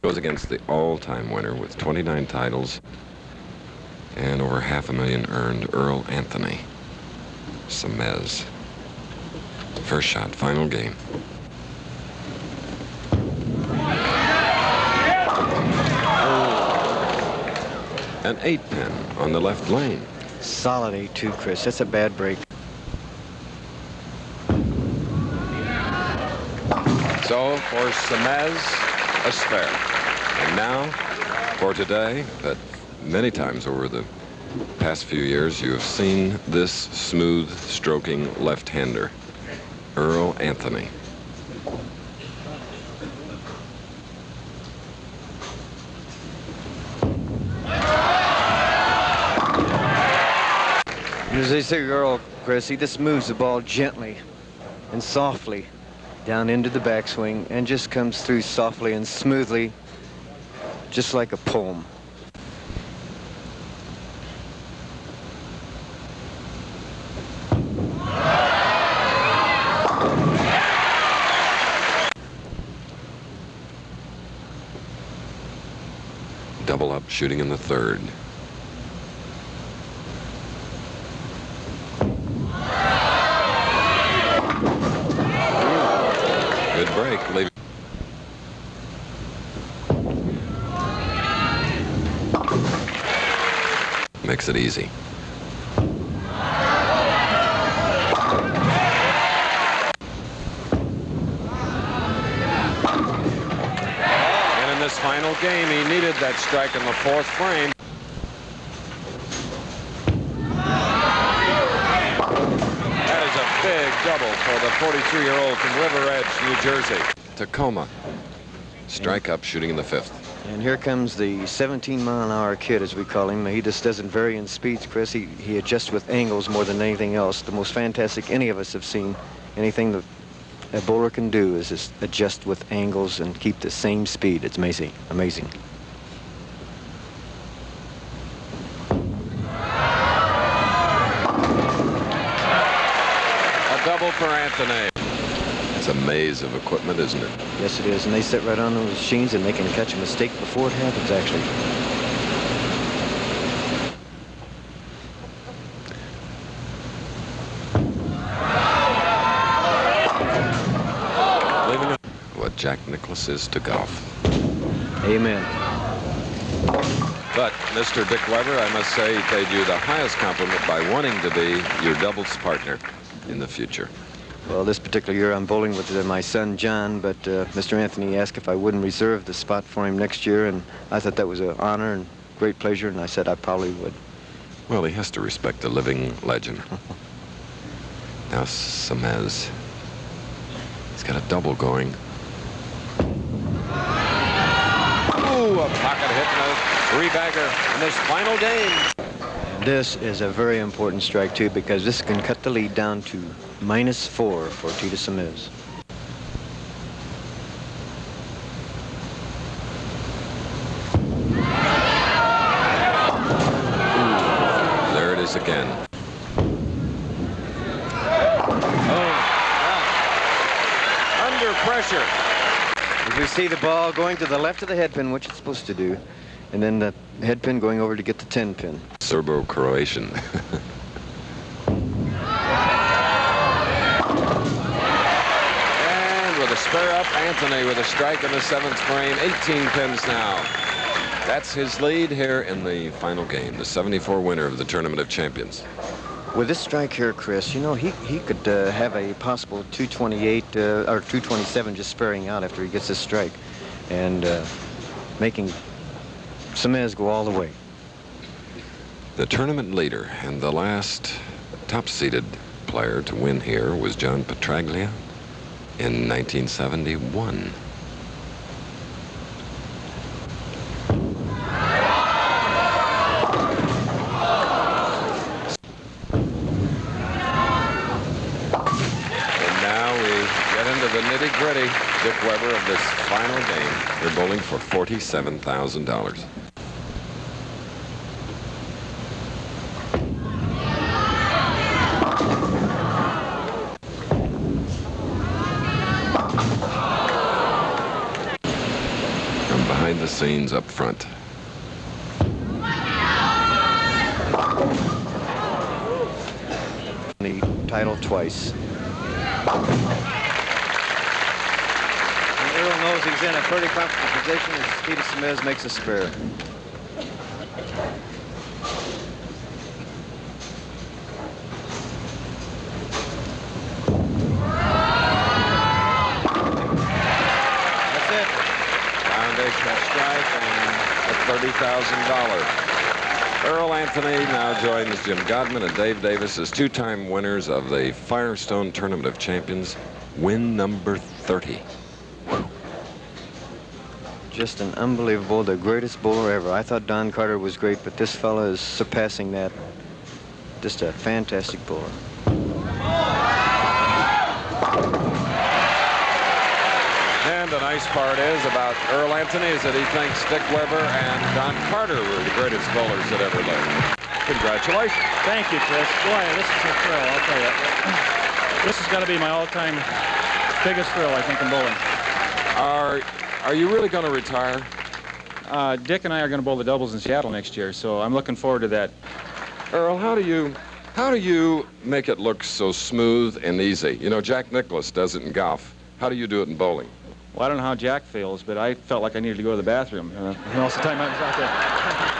Goes against the all-time winner with 29 titles and over $500,000 earned, Earl Anthony. Semiz. First shot, final game. An 8-pin on the left lane. Solid 8-2, Chris. That's a bad break. So for Semiz, a spare. And now for today, but many times over the past few years, you have seen this smooth stroking left-hander, Earl Anthony. As they say, Earl, Chris, he just moves the ball gently and softly down into the backswing and just comes through softly and smoothly, just like a poem. Double up, shooting in the third. Good break. Leave. Makes it easy. And in this final game, he needed that strike in the fourth frame. Big double for the 43-year-old from River Edge, New Jersey. Tacoma. Strike up, shooting in the fifth. And here comes the 17-mile-an-hour kid, as we call him. He just doesn't vary in speeds, Chris. He adjusts with angles more than anything else. The most fantastic any of us have seen. Anything that a bowler can do is just adjust with angles and keep the same speed. It's amazing. Amazing. Double for Anthony. It's a maze of equipment, isn't it? Yes, it is. And they sit right on those machines and they can catch a mistake before it happens, actually. What Jack Nicklaus is to golf. Amen. But Mr. Dick Weber, I must say, he paid you the highest compliment by wanting to be your doubles partner in the future. Well, this particular year I'm bowling with my son John, but Mr. Anthony asked if I wouldn't reserve the spot for him next year, and I thought that was an honor and great pleasure, and I said I probably would. Well, he has to respect a living legend. Now Semiz. He's got a double going. Ooh, a pocket hit and a three-bagger in this final game. This is a very important strike, too, because this can cut the lead down to -4 for Teata Semiz. There it is again. Oh, under pressure. As we see the ball going to the left of the headpin, which it's supposed to do, and then the headpin going over to get the 10-pin. Serbo-Croatian. With a spare up, Anthony with a strike in the seventh frame, 18 pins now. That's his lead here in the final game, the 74 winner of the Tournament of Champions. With this strike here, Chris, you know, he could have a possible 228 or 227 just sparing out after he gets this strike and making Semiz go all the way. The tournament leader and the last top-seeded player to win here was John Petraglia in 1971. And now we get into the nitty-gritty, Dick Weber, of this final game. They're bowling for $47,000. behind the scenes up front. The title twice. And Earl knows he's in a pretty comfortable position as Teata Semiz makes a spare. Foundational strike and a $30,000. Earl Anthony now joins Jim Godman and Dave Davis as two-time winners of the Firestone Tournament of Champions. Win number 30. Just an unbelievable, the greatest bowler ever. I thought Don Carter was great, but this fella is surpassing that. Just a fantastic bowler. And the nice part is about Earl Anthony is that he thinks Dick Weber and Don Carter were the greatest bowlers that ever lived. Congratulations. Thank you, Chris. Boy, this is a thrill, I'll tell you. This has got to be my all-time biggest thrill, I think, in bowling. Are you really going to retire? Dick and I are going to bowl the doubles in Seattle next year, so I'm looking forward to that. Earl, how do you make it look so smooth and easy? You know, Jack Nicklaus does it in golf. How do you do it in bowling? Well, I don't know how Jack feels, but I felt like I needed to go to the bathroom most of the time I was out there.